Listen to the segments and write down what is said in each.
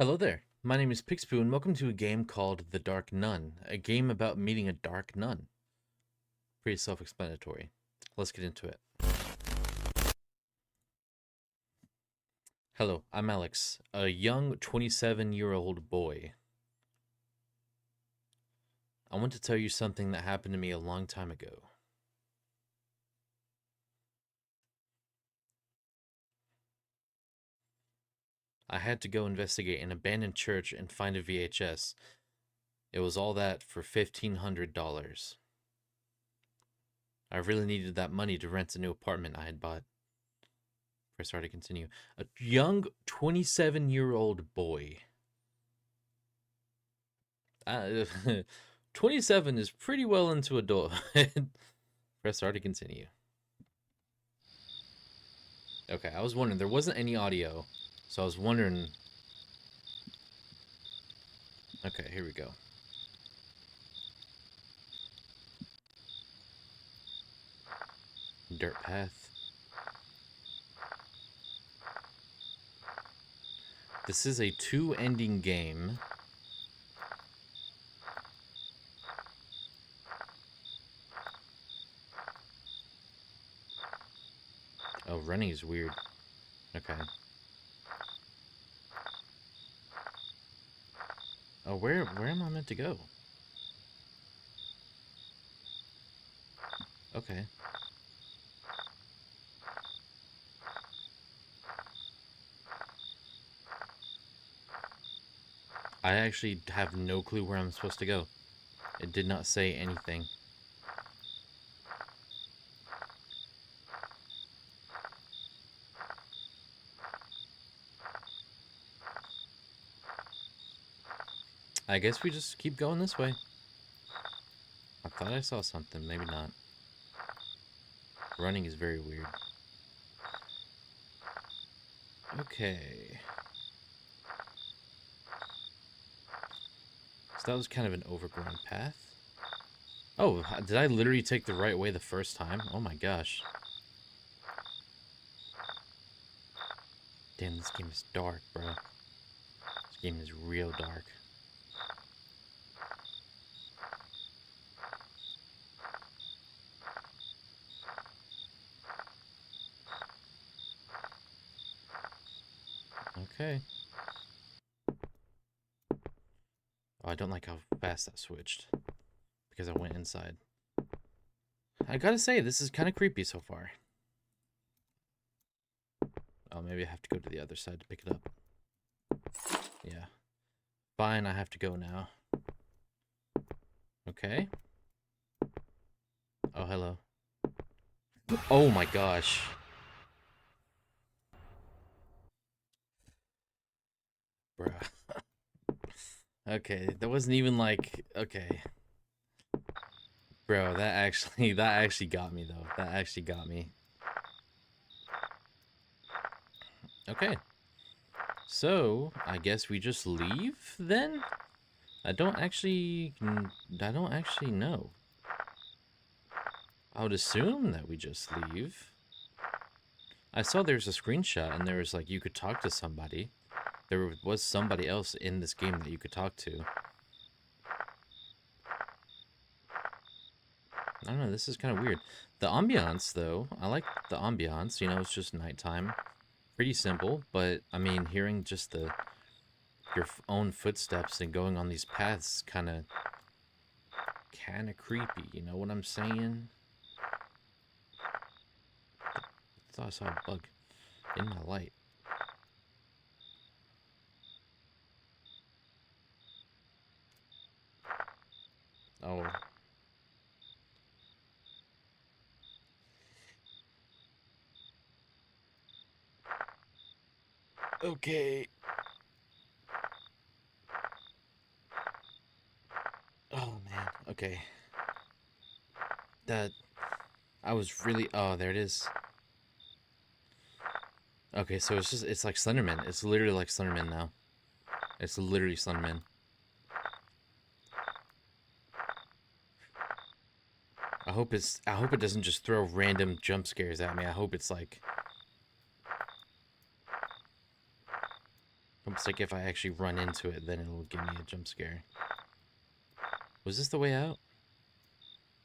Hello there, my name is Pigspoo and welcome to a game called The Dark Nun, a game about meeting a dark nun. Pretty self-explanatory. Let's get into it. Hello, I'm Alex, a young 27-year-old boy. I want to tell you something that happened to me a long time ago. I had to go investigate an abandoned church and find a VHS. It was all that for $1,500. I really needed that money to rent a new apartment I had bought. Press R to continue. A young 27-year-old boy. 27 is pretty well into adulthood. Press R to continue. Okay, I was wondering. There wasn't any audio, so I was wondering. Okay, here we go. Dirt path. This is a two-ending game. Oh, running is weird. Okay. Oh, where am I meant to go? Okay. I actually have no clue where I'm supposed to go. It did not say anything. I guess we just keep going this way. I thought I saw something, maybe not. Running is very weird. Okay. So that was kind of an overgrown path. Oh, did I literally take the right way the first time? Oh my gosh. Damn, this game is dark, bro. This game is real dark. Okay. Oh, I don't like how fast that switched. Because I went inside. I gotta say, this is kind of creepy so far. Oh, maybe I have to go to the other side to pick it up. Yeah. Fine, I have to go now. Okay. Oh, hello. Oh my gosh. Bruh. Okay, that wasn't even like... Okay. Bro, that actually got me, though. That actually got me. Okay. So, I guess we just leave, then? I don't actually know. I would assume that we just leave. I saw there's a screenshot, and there was, like, you could talk to somebody. There was somebody else in this game that you could talk to. I don't know, this is kind of weird. The ambiance, though, I like the ambiance. You know, it's just nighttime. Pretty simple, but, I mean, hearing just your own footsteps and going on these paths kind of creepy. You know what I'm saying? I thought I saw a bug in my light. Oh. Okay. Oh, man. Okay. That... I was really... Oh, there it is. Okay, so it's like Slenderman. It's literally like Slenderman now. It's literally Slenderman. I hope it doesn't just throw random jump scares at me. I hope it's like... Almost like if I actually run into it, then it'll give me a jump scare. Was this the way out?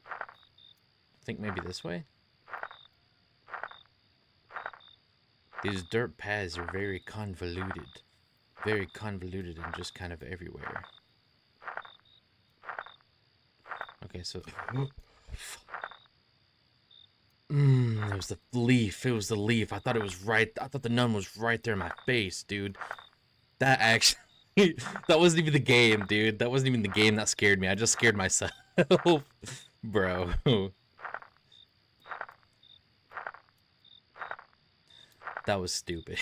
I think maybe this way? These dirt paths are very convoluted. Very convoluted and just kind of everywhere. Okay, so... it was the leaf. It was the leaf. I thought it was right. I thought the nun was right there in my face, dude. That actually... that wasn't even the game, dude. That wasn't even the game that scared me. I just scared myself. Bro. That was stupid.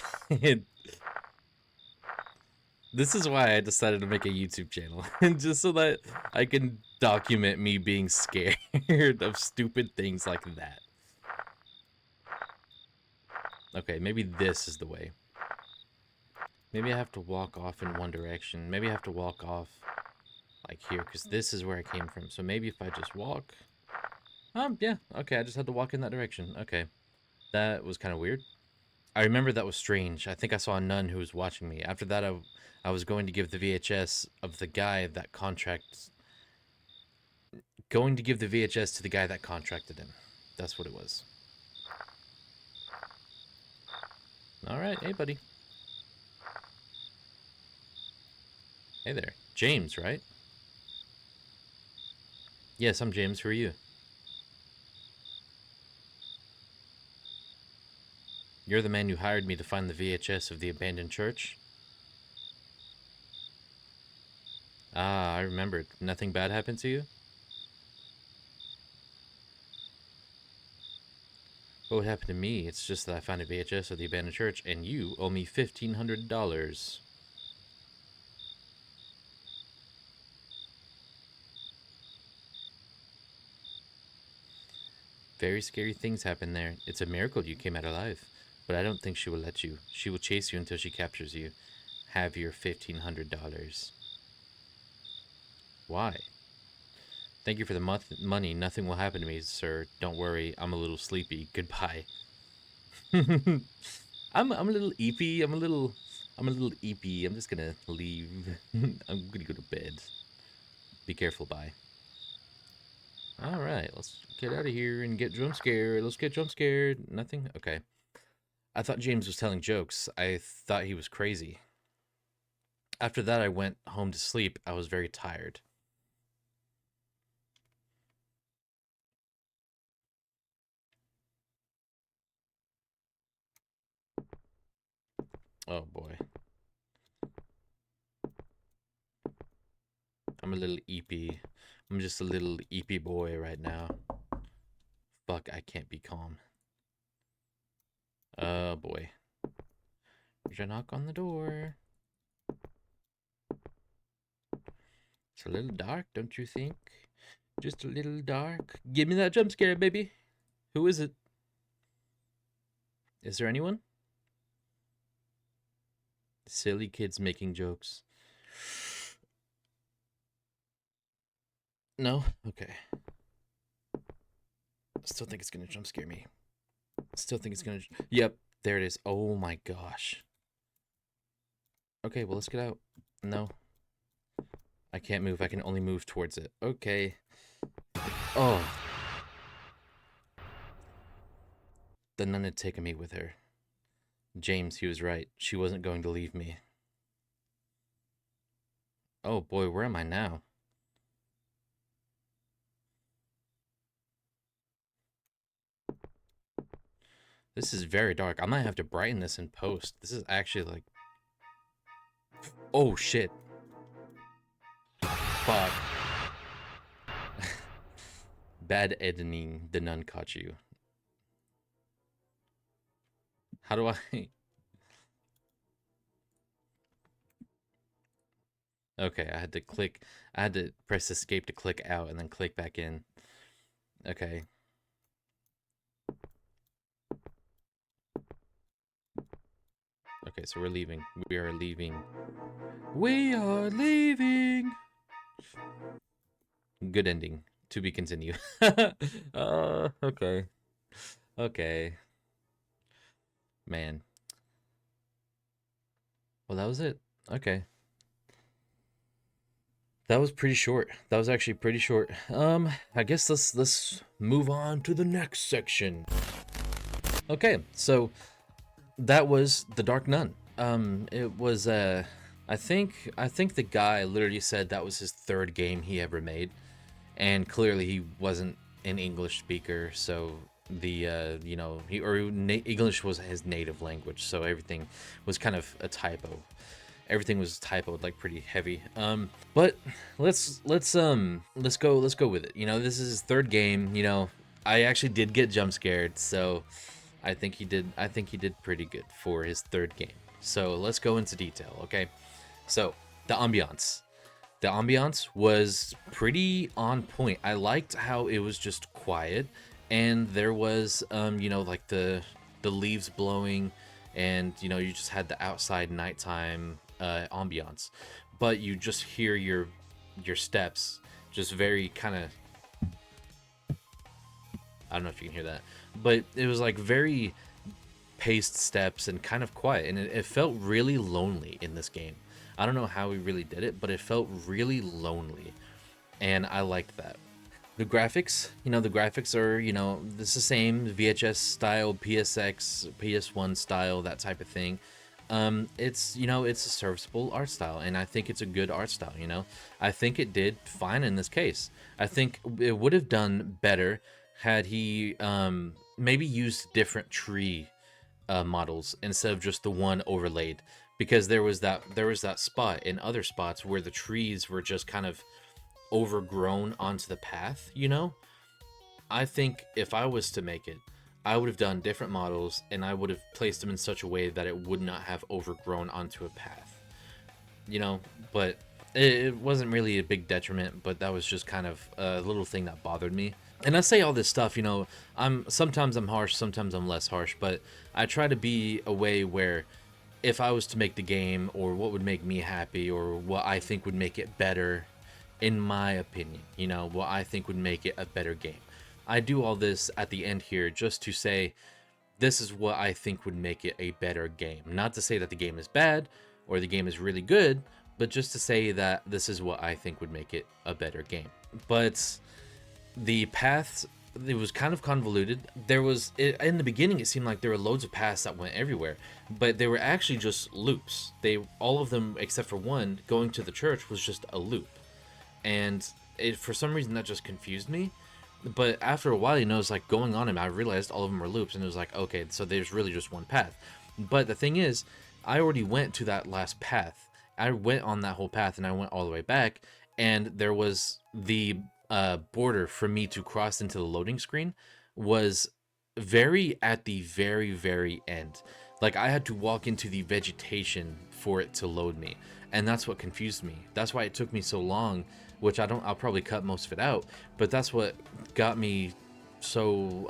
This is why I decided to make a YouTube channel. Just so that I can document me being scared of stupid things like that. Okay, maybe this is the way. Maybe I have to walk off in one direction. Maybe I have to walk off like here, because this is where I came from. So maybe if I just walk... yeah, okay, I just had to walk in that direction. Okay, that was kind of weird. I remember that was strange. I think I saw a nun who was watching me. After that, I was going to give the VHS of the guy that Going to give the VHS to the guy that contracted him. That's what it was. Alright, hey buddy. Hey there. James, right? Yes, I'm James. Who are you? You're the man who hired me to find the VHS of the abandoned church? Ah, I remembered. Nothing bad happened to you? What would happen to me? It's just that I found a VHS of the abandoned church, and you owe me $1,500. Very scary things happen there. It's a miracle you came out alive. But I don't think she will let you. She will chase you until she captures you. Have your $1,500. Why? Thank you for the money. Nothing will happen to me, sir. Don't worry. I'm a little sleepy. Goodbye. I'm a little eepy. I'm a little eepy. I'm just gonna leave. I'm gonna go to bed. Be careful. Bye. All right, let's get out of here and get jump scared. Let's get jump scared. Nothing. Okay. I thought James was telling jokes. I thought he was crazy. After that, I went home to sleep. I was very tired. Oh boy. I'm a little eepy. I'm just a little eepy boy right now. Fuck, I can't be calm. Oh boy. There's a knock on the door. It's a little dark, don't you think? Just a little dark. Give me that jump scare, baby. Who is it? Is there anyone? Silly kids making jokes. No? Okay. Still think it's gonna jump scare me. Still think it's gonna... Yep, there it is. Oh my gosh. Okay, well, let's get out. No. I can't move. I can only move towards it. Okay. Oh. The nun had taken me with her. James, he was right. She wasn't going to leave me. Oh boy, where am I now? This is very dark. I might have to brighten this in post. This is actually like... Oh shit. Fuck. Bad editing. The nun caught you. How do I... Okay, I had to press escape to click out and then click back in. Okay. Okay, so we're leaving. We are leaving. We are leaving! Good ending. To be continued. Okay. Okay. Man. Well, that was it. Okay. That was pretty short. That was actually pretty short. I guess let's move on to the next section. Okay, so that was the Dark Nun. It was I think the guy literally said that was his third game he ever made, and clearly he wasn't an English speaker, so English was his native language, so everything was kind of a typo. Everything was typoed like pretty heavy. But let's go with it. This is his third game. I actually did get jump scared, so I think he did pretty good for his third game. So let's go into detail, okay? So the ambiance. The ambiance was pretty on point. I liked how it was just quiet, and there was like the leaves blowing, and you just had the outside nighttime ambiance, but you just hear your steps just very kind of, I don't know if you can hear that, but it was like very paced steps and kind of quiet, and it felt really lonely in this game. I don't know how we really did it, but it felt really lonely, and I liked that. The graphics are, it's the same VHS style, PSX, PS1 style, that type of thing. It's a serviceable art style, and I think it's a good art style. I think it did fine in this case. I think it would have done better had he maybe used different tree models instead of just the one overlaid, because there was that spot in other spots where the trees were just kind of overgrown onto the path. I think if I was to make it, I would have done different models, and I would have placed them in such a way that it would not have overgrown onto a path. you know, but it wasn't really a big detriment, but that was just kind of a little thing that bothered me. And I say all this stuff, I'm harsh, sometimes I'm less harsh, but I try to be a way where if I was to make the game, or what would make me happy, or what I think would make it better, in my opinion, what I think would make it a better game. I do all this at the end here just to say this is what I think would make it a better game. Not to say that the game is bad or the game is really good, but just to say that this is what I think would make it a better game. But the paths, it was kind of convoluted. In the beginning, it seemed like there were loads of paths that went everywhere, but they were actually just loops. All of them except for one, going to the church, was just a loop. And for some reason that just confused me. But after a while, it's like going on, and I realized all of them were loops, and it was like, okay, so there's really just one path. But the thing is, I already went to that last path. I went on that whole path, and I went all the way back, and there was the border for me to cross into the loading screen was very at the very, very end. Like, I had to walk into the vegetation for it to load me, and that's what confused me. That's why it took me so long, which I'll probably cut most of it out, but that's what got me so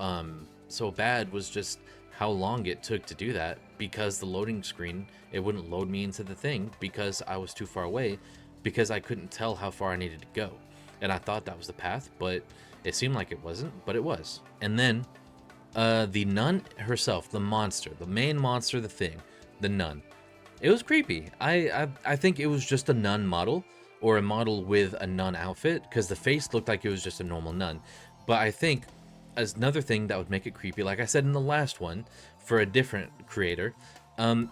bad, was just how long it took to do that, because the loading screen, it wouldn't load me into the thing because I was too far away, because I couldn't tell how far I needed to go. And I thought that was the path, but it seemed like it wasn't, but it was. And then the nun herself, the monster, the main monster, the nun. It was creepy. I think it was just a nun model, or a model with a nun outfit, because the face looked like it was just a normal nun. But I think as another thing that would make it creepy, like I said in the last one, for a different creator,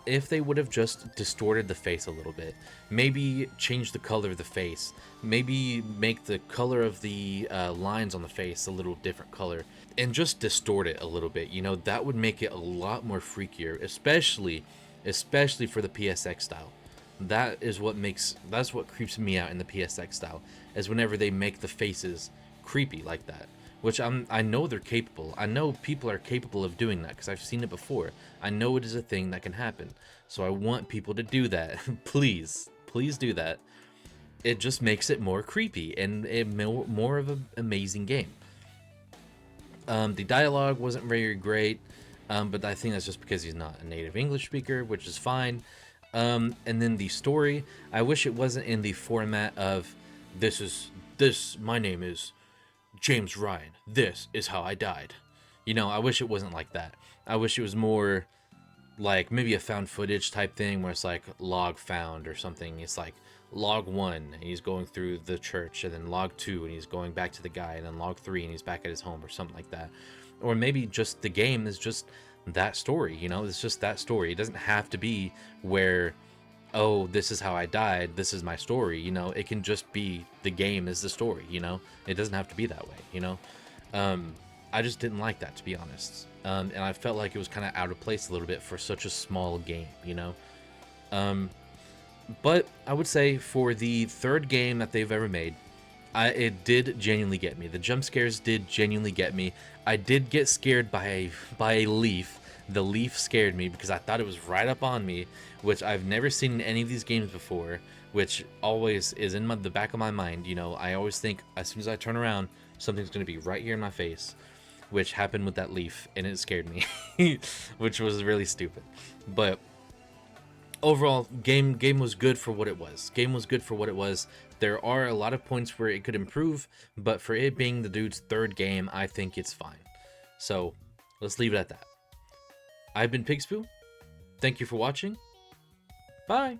if they would have just distorted the face a little bit, maybe change the color of the face, maybe make the color of the lines on the face a little different color, and just distort it a little bit, that would make it a lot more freakier, especially for the PSX style. That's what creeps me out in the PSX style, is whenever they make the faces creepy like that. Which I know they're capable. I know people are capable of doing that, because I've seen it before. I know it is a thing that can happen. So I want people to do that. Please do that. It just makes it more creepy and more of an amazing game. The dialogue wasn't very great, but I think that's just because he's not a native English speaker, which is fine. And then the story, I wish it wasn't in the format of my name is James Ryan, this is how I died. I wish it wasn't like that. I wish it was more like maybe a found footage type thing where it's like log found or something. It's like log 1 and he's going through the church, and then log 2 and he's going back to the guy, and then log 3 and he's back at his home or something like that. Or maybe just the game is just that story, you know, it's just that story. It doesn't have to be where, oh, this is how I died, this is my story, you know. It can just be the game is the story, you know. It doesn't have to be that way, you know. I just didn't like that, to be honest. And I felt like it was kind of out of place a little bit for such a small game, you know. But I would say for the third game that they've ever made, it did genuinely get me. The jump scares did genuinely get me. I did get scared by a leaf. The leaf scared me because I thought it was right up on me, which I've never seen in any of these games before, which always is in the back of my mind. You know, I always think as soon as I turn around, something's going to be right here in my face, which happened with that leaf, and it scared me, which was really stupid. But overall, game was good for what it was. Game was good for what it was. There are a lot of points where it could improve, but for it being the dude's third game, I think it's fine. So let's leave it at that. I've been Pigspoo. Thank you for watching. Bye.